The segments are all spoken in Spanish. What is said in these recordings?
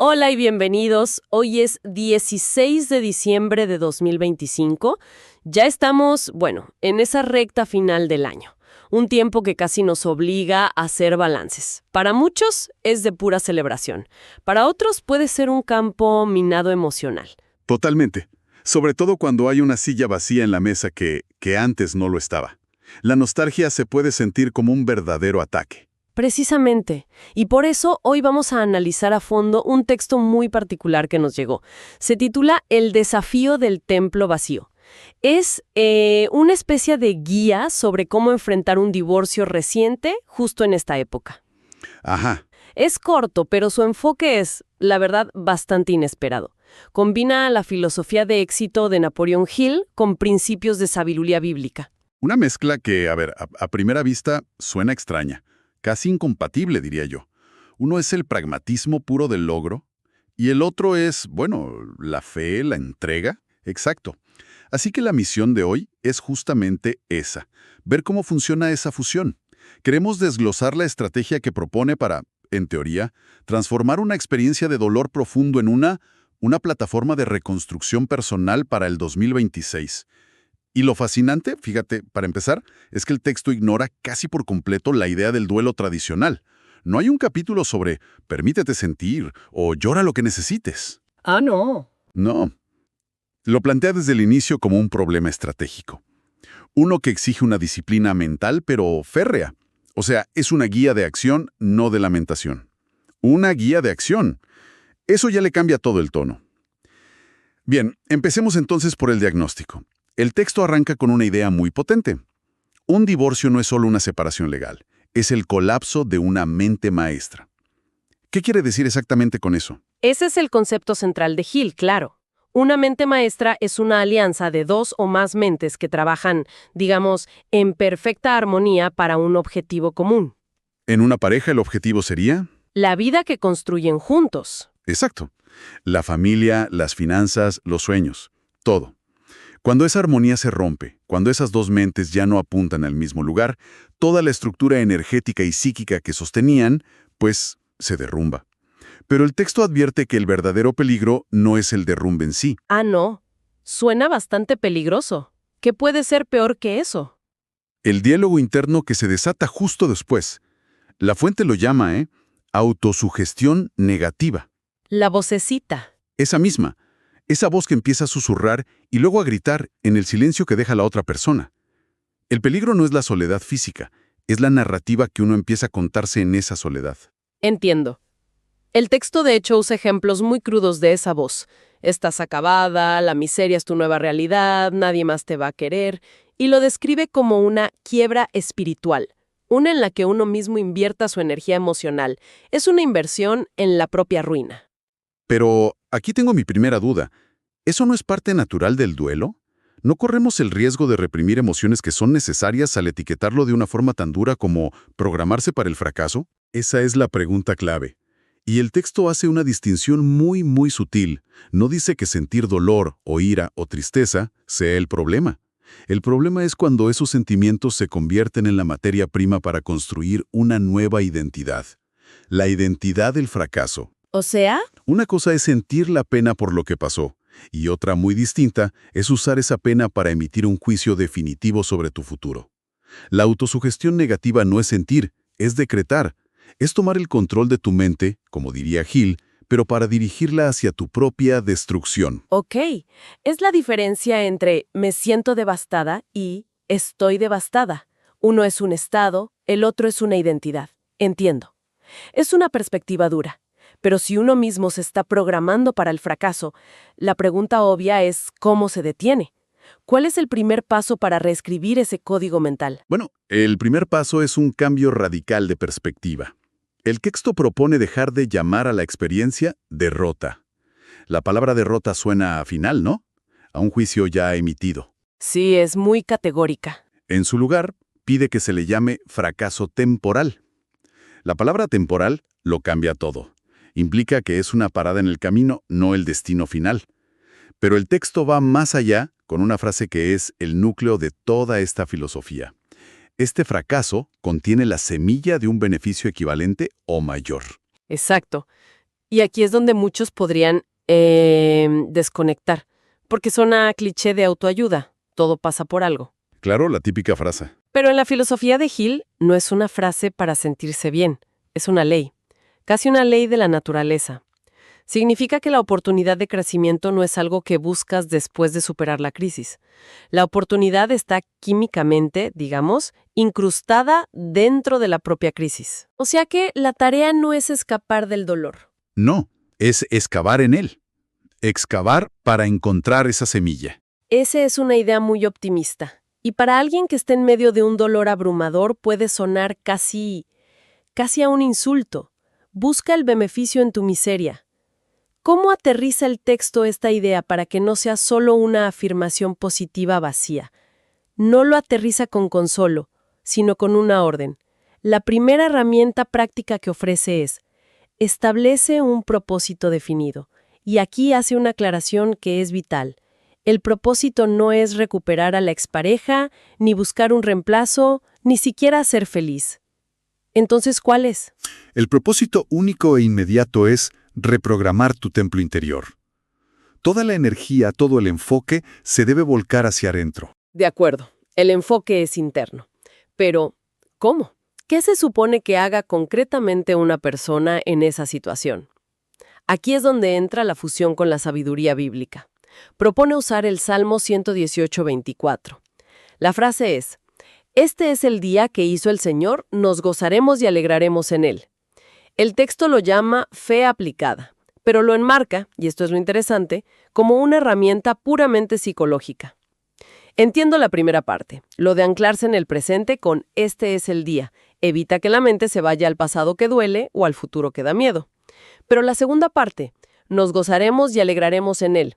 Hola y bienvenidos. Hoy es 16 de diciembre de 2025. Ya estamos, en esa recta final del año. Un tiempo que casi nos obliga a hacer balances. Para muchos es de pura celebración. Para otros puede ser un campo minado emocional. Totalmente. Sobre todo cuando hay una silla vacía en la mesa que antes no lo estaba. La nostalgia se puede sentir como un verdadero ataque. Precisamente. Y por eso hoy vamos a analizar a fondo un texto muy particular que nos llegó. Se titula El desafío del templo vacío. Es una especie de guía sobre cómo enfrentar un divorcio reciente justo en esta época. Ajá. Es corto, pero su enfoque es, la verdad, bastante inesperado. Combina la filosofía de éxito de Napoleon Hill con principios de sabiduría bíblica. Una mezcla que, a primera vista suena extraña. Casi incompatible, diría yo. Uno es el pragmatismo puro del logro y el otro es, la fe, la entrega. Exacto. Así que la misión de hoy es justamente esa, ver cómo funciona esa fusión. Queremos desglosar la estrategia que propone para, en teoría, transformar una experiencia de dolor profundo en una plataforma de reconstrucción personal para el 2026. Y lo fascinante, fíjate, para empezar, es que el texto ignora casi por completo la idea del duelo tradicional. No hay un capítulo sobre permítete sentir o llora lo que necesites. Ah, no. No. Lo plantea desde el inicio como un problema estratégico. Uno que exige una disciplina mental, pero férrea. O sea, es una guía de acción, no de lamentación. Una guía de acción. Eso ya le cambia todo el tono. Bien, empecemos entonces por el diagnóstico. El texto arranca con una idea muy potente. Un divorcio no es solo una separación legal, es el colapso de una mente maestra. ¿Qué quiere decir exactamente con eso? Ese es el concepto central de Hill, claro. Una mente maestra es una alianza de dos o más mentes que trabajan, digamos, en perfecta armonía para un objetivo común. En una pareja el objetivo sería... La vida que construyen juntos. Exacto. La familia, las finanzas, los sueños. Todo. Cuando esa armonía se rompe, cuando esas dos mentes ya no apuntan al mismo lugar, toda la estructura energética y psíquica que sostenían, pues, se derrumba. Pero el texto advierte que el verdadero peligro no es el derrumbe en sí. Ah, no. Suena bastante peligroso. ¿Qué puede ser peor que eso? El diálogo interno que se desata justo después. La fuente lo llama, autosugestión negativa. La vocecita. Esa misma. Esa voz que empieza a susurrar y luego a gritar en el silencio que deja la otra persona. El peligro no es la soledad física, es la narrativa que uno empieza a contarse en esa soledad. Entiendo. El texto de hecho usa ejemplos muy crudos de esa voz. Estás acabada, la miseria es tu nueva realidad, nadie más te va a querer, y lo describe como una quiebra espiritual, una en la que uno mismo invierta su energía emocional. Es una inversión en la propia ruina. Pero aquí tengo mi primera duda. ¿Eso no es parte natural del duelo? ¿No corremos el riesgo de reprimir emociones que son necesarias al etiquetarlo de una forma tan dura como programarse para el fracaso? Esa es la pregunta clave. Y el texto hace una distinción muy, muy sutil. No dice que sentir dolor o ira o tristeza sea el problema. El problema es cuando esos sentimientos se convierten en la materia prima para construir una nueva identidad. La identidad del fracaso. ¿O sea? Una cosa es sentir la pena por lo que pasó, y otra muy distinta es usar esa pena para emitir un juicio definitivo sobre tu futuro. La autosugestión negativa no es sentir, es decretar. Es tomar el control de tu mente, como diría Hill, pero para dirigirla hacia tu propia destrucción. Ok, es la diferencia entre me siento devastada y estoy devastada. Uno es un estado, el otro es una identidad. Entiendo. Es una perspectiva dura. Pero si uno mismo se está programando para el fracaso, la pregunta obvia es ¿cómo se detiene? ¿Cuál es el primer paso para reescribir ese código mental? El primer paso es un cambio radical de perspectiva. El texto propone dejar de llamar a la experiencia derrota. La palabra derrota suena a final, ¿no? A un juicio ya emitido. Sí, es muy categórica. En su lugar, pide que se le llame fracaso temporal. La palabra temporal lo cambia todo. Implica que es una parada en el camino, no el destino final. Pero el texto va más allá con una frase que es el núcleo de toda esta filosofía. Este fracaso contiene la semilla de un beneficio equivalente o mayor. Exacto. Y aquí es donde muchos podrían desconectar, porque suena cliché de autoayuda, todo pasa por algo. Claro, la típica frase. Pero en la filosofía de Hill no es una frase para sentirse bien, es una ley, casi una ley de la naturaleza. Significa que la oportunidad de crecimiento no es algo que buscas después de superar la crisis. La oportunidad está químicamente, digamos, incrustada dentro de la propia crisis. O sea que la tarea no es escapar del dolor. No, es excavar en él. Excavar para encontrar esa semilla. Esa es una idea muy optimista. Y para alguien que esté en medio de un dolor abrumador puede sonar casi a un insulto. Busca el beneficio en tu miseria. ¿Cómo aterriza el texto esta idea para que no sea solo una afirmación positiva vacía? No lo aterriza con consolo, sino con una orden. La primera herramienta práctica que ofrece es: establece un propósito definido. Y aquí hace una aclaración que es vital. El propósito no es recuperar a la expareja, ni buscar un reemplazo, ni siquiera ser feliz. Entonces, ¿cuál es? El propósito único e inmediato es reprogramar tu templo interior. Toda la energía, todo el enfoque se debe volcar hacia adentro. De acuerdo, el enfoque es interno. Pero, ¿cómo? ¿Qué se supone que haga concretamente una persona en esa situación? Aquí es donde entra la fusión con la sabiduría bíblica. Propone usar el Salmo 118:24. La frase es: «Este es el día que hizo el Señor, nos gozaremos y alegraremos en él». El texto lo llama fe aplicada, pero lo enmarca, y esto es lo interesante, como una herramienta puramente psicológica. Entiendo la primera parte, lo de anclarse en el presente con «este es el día», evita que la mente se vaya al pasado que duele o al futuro que da miedo. Pero la segunda parte, nos gozaremos y alegraremos en él.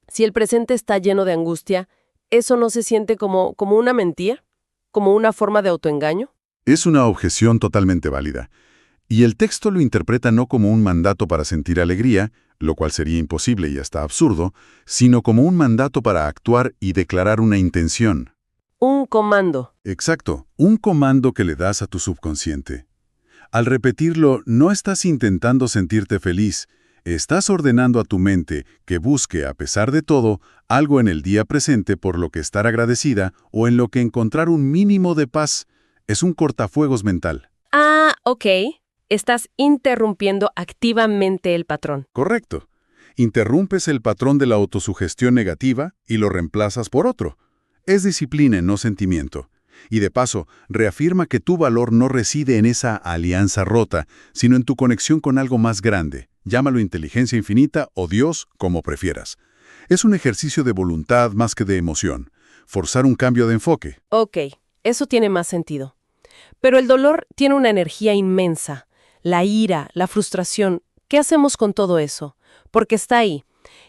Si el presente está lleno de angustia, ¿eso no se siente como una mentira? ¿Como una forma de autoengaño? Es una objeción totalmente válida. Y el texto lo interpreta no como un mandato para sentir alegría, lo cual sería imposible y hasta absurdo, sino como un mandato para actuar y declarar una intención. Un comando. Exacto, un comando que le das a tu subconsciente. Al repetirlo, no estás intentando sentirte feliz, estás ordenando a tu mente que busque, a pesar de todo, algo en el día presente por lo que estar agradecida o en lo que encontrar un mínimo de paz. Es un cortafuegos mental. Ah, ok. Estás interrumpiendo activamente el patrón. Correcto. Interrumpes el patrón de la autosugestión negativa y lo reemplazas por otro. Es disciplina, no sentimiento. Y de paso, reafirma que tu valor no reside en esa alianza rota, sino en tu conexión con algo más grande. Llámalo inteligencia infinita o Dios, como prefieras. Es un ejercicio de voluntad más que de emoción. Forzar un cambio de enfoque. Ok, eso tiene más sentido. Pero el dolor tiene una energía inmensa. La ira, la frustración. ¿Qué hacemos con todo eso? Porque está ahí.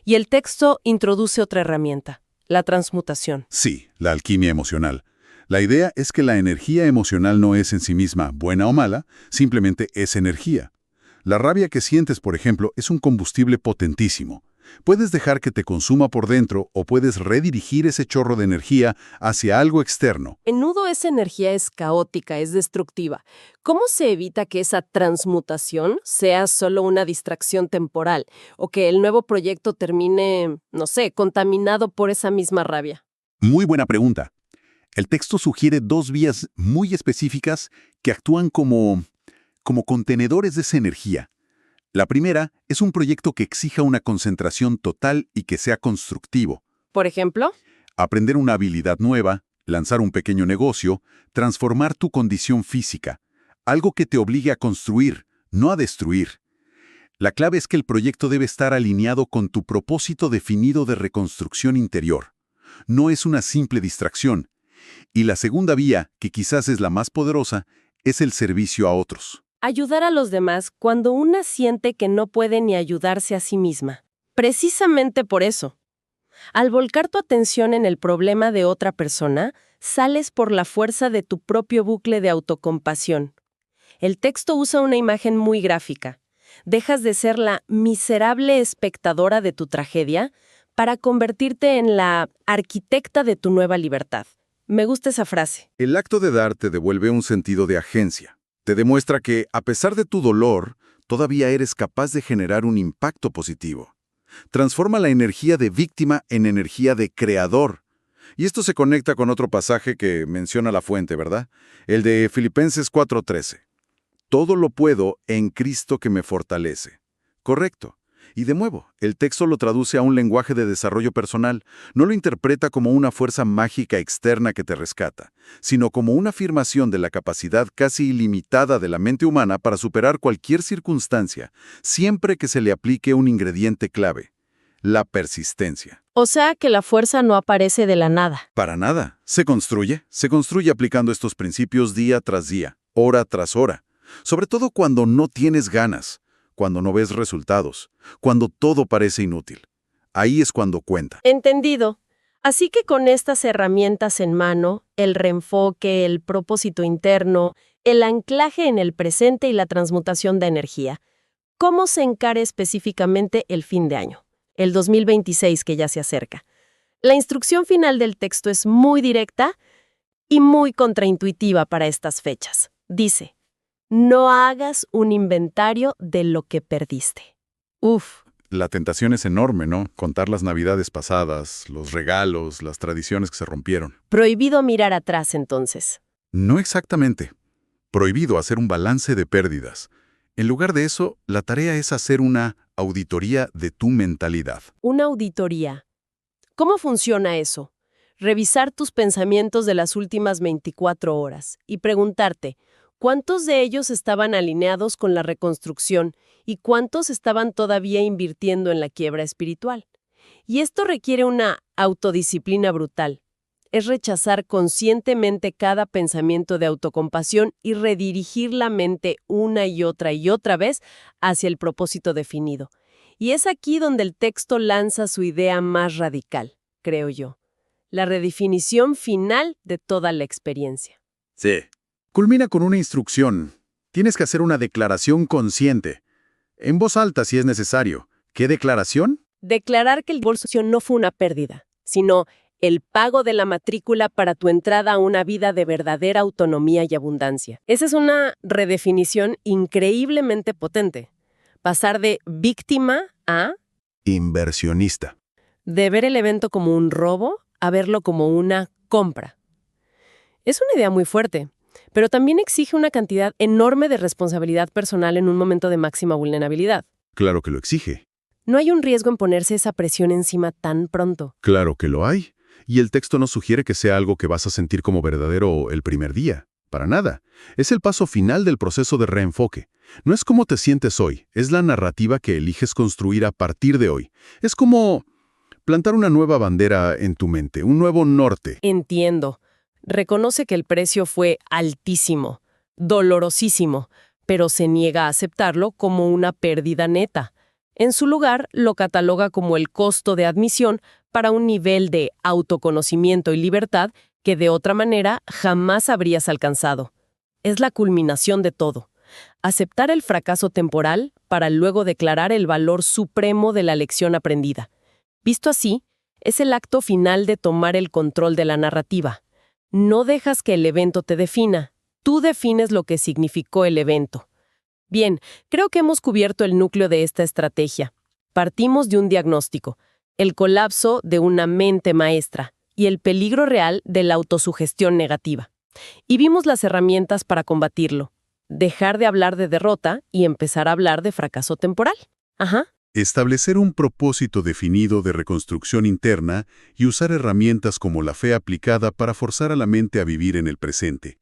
Y el texto introduce otra herramienta, la transmutación. Sí, la alquimia emocional. La idea es que la energía emocional no es en sí misma buena o mala, simplemente es energía. La rabia que sientes, por ejemplo, es un combustible potentísimo. Puedes dejar que te consuma por dentro o puedes redirigir ese chorro de energía hacia algo externo. A menudo esa energía es caótica, es destructiva. ¿Cómo se evita que esa transmutación sea solo una distracción temporal o que el nuevo proyecto termine, no sé, contaminado por esa misma rabia? Muy buena pregunta. El texto sugiere dos vías muy específicas que actúan como contenedores de esa energía. La primera es un proyecto que exija una concentración total y que sea constructivo. Por ejemplo, Aprender una habilidad nueva, lanzar un pequeño negocio, transformar tu condición física. Algo que te obligue a construir, no a destruir. La clave es que el proyecto debe estar alineado con tu propósito definido de reconstrucción interior. No es una simple distracción. Y la segunda vía, que quizás es la más poderosa, es el servicio a otros. ayudar a los demás cuando una siente que no puede ni ayudarse a sí misma. Precisamente por eso. Al volcar tu atención en el problema de otra persona, sales por la fuerza de tu propio bucle de autocompasión. El texto usa una imagen muy gráfica. Dejas de ser la miserable espectadora de tu tragedia para convertirte en la arquitecta de tu nueva libertad. Me gusta esa frase. El acto de dar te devuelve un sentido de agencia. Te demuestra que, a pesar de tu dolor, todavía eres capaz de generar un impacto positivo. Transforma la energía de víctima en energía de creador. Y esto se conecta con otro pasaje que menciona la fuente, ¿verdad? El de Filipenses 4:13. Todo lo puedo en Cristo que me fortalece. Correcto. Y de nuevo, el texto lo traduce a un lenguaje de desarrollo personal. No lo interpreta como una fuerza mágica externa que te rescata, sino como una afirmación de la capacidad casi ilimitada de la mente humana para superar cualquier circunstancia, siempre que se le aplique un ingrediente clave: la persistencia. O sea que la fuerza no aparece de la nada. Para nada. Se construye aplicando estos principios día tras día, hora tras hora. Sobre todo cuando no tienes ganas, cuando no ves resultados, cuando todo parece inútil. Ahí es cuando cuenta. Entendido. Así que con estas herramientas en mano, el reenfoque, el propósito interno, el anclaje en el presente y la transmutación de energía, ¿cómo se encara específicamente el fin de año? El 2026 que ya se acerca. La instrucción final del texto es muy directa y muy contraintuitiva para estas fechas. Dice: no hagas un inventario de lo que perdiste. Uf. La tentación es enorme, ¿no? Contar las navidades pasadas, los regalos, las tradiciones que se rompieron. Prohibido mirar atrás, entonces. No exactamente. Prohibido hacer un balance de pérdidas. En lugar de eso, la tarea es hacer una auditoría de tu mentalidad. Una auditoría. ¿Cómo funciona eso? Revisar tus pensamientos de las últimas 24 horas y preguntarte: ¿cuántos de ellos estaban alineados con la reconstrucción y cuántos estaban todavía invirtiendo en la quiebra espiritual? Y esto requiere una autodisciplina brutal. Es rechazar conscientemente cada pensamiento de autocompasión y redirigir la mente una y otra vez hacia el propósito definido. Y es aquí donde el texto lanza su idea más radical, creo yo: la redefinición final de toda la experiencia. Sí. Culmina con una instrucción. Tienes que hacer una declaración consciente. En voz alta si es necesario. ¿Qué declaración? Declarar que el divorcio no fue una pérdida, sino el pago de la matrícula para tu entrada a una vida de verdadera autonomía y abundancia. Esa es una redefinición increíblemente potente. Pasar de víctima a Inversionista. de ver el evento como un robo a verlo como una compra. Es una idea muy fuerte, pero también exige una cantidad enorme de responsabilidad personal en un momento de máxima vulnerabilidad. Claro que lo exige. No hay un riesgo en ponerse esa presión encima tan pronto. Claro que lo hay. Y el texto no sugiere que sea algo que vas a sentir como verdadero el primer día. Para nada. Es el paso final del proceso de reenfoque. No es cómo te sientes hoy, es la narrativa que eliges construir a partir de hoy. Es como plantar una nueva bandera en tu mente, un nuevo norte. Entiendo. Reconoce que el precio fue altísimo, dolorosísimo, pero se niega a aceptarlo como una pérdida neta. En su lugar, lo cataloga como el costo de admisión para un nivel de autoconocimiento y libertad que de otra manera jamás habrías alcanzado. Es la culminación de todo. Aceptar el fracaso temporal para luego declarar el valor supremo de la lección aprendida. Visto así, es el acto final de tomar el control de la narrativa. No dejas que el evento te defina. Tú defines lo que significó el evento. Bien, creo que hemos cubierto el núcleo de esta estrategia. Partimos de un diagnóstico, el colapso de una mente maestra y el peligro real de la autosugestión negativa. Y vimos las herramientas para combatirlo. Dejar de hablar de derrota y empezar a hablar de fracaso temporal. Ajá. Establecer un propósito definido de reconstrucción interna y usar herramientas como la fe aplicada para forzar a la mente a vivir en el presente,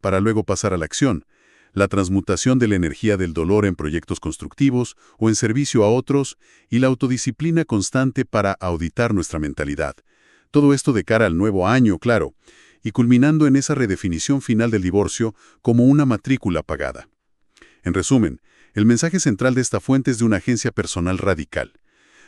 para luego pasar a la acción, la transmutación de la energía del dolor en proyectos constructivos o en servicio a otros y la autodisciplina constante para auditar nuestra mentalidad. Todo esto de cara al nuevo año, claro, y culminando en esa redefinición final del divorcio como una matrícula pagada. En resumen, el mensaje central de esta fuente es de una agencia personal radical.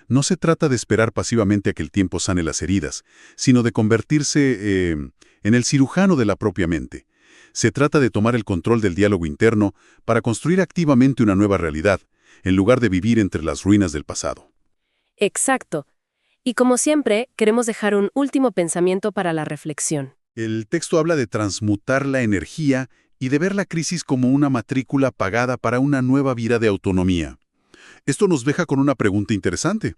No se trata de esperar pasivamente a que el tiempo sane las heridas, sino de convertirse en el cirujano de la propia mente. Se trata de tomar el control del diálogo interno para construir activamente una nueva realidad, en lugar de vivir entre las ruinas del pasado. Exacto. Y como siempre, queremos dejar un último pensamiento para la reflexión. El texto habla de transmutar la energía y de ver la crisis como una matrícula pagada para una nueva vida de autonomía. Esto nos deja con una pregunta interesante.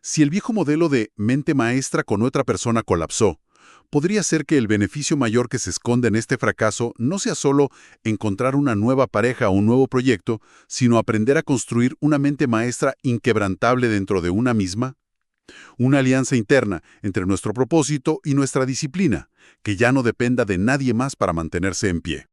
Si el viejo modelo de mente maestra con otra persona colapsó, podría ser que el beneficio mayor que se esconde en este fracaso no sea solo encontrar una nueva pareja o un nuevo proyecto, sino aprender a construir una mente maestra inquebrantable dentro de una misma. Una alianza interna entre nuestro propósito y nuestra disciplina, que ya no dependa de nadie más para mantenerse en pie.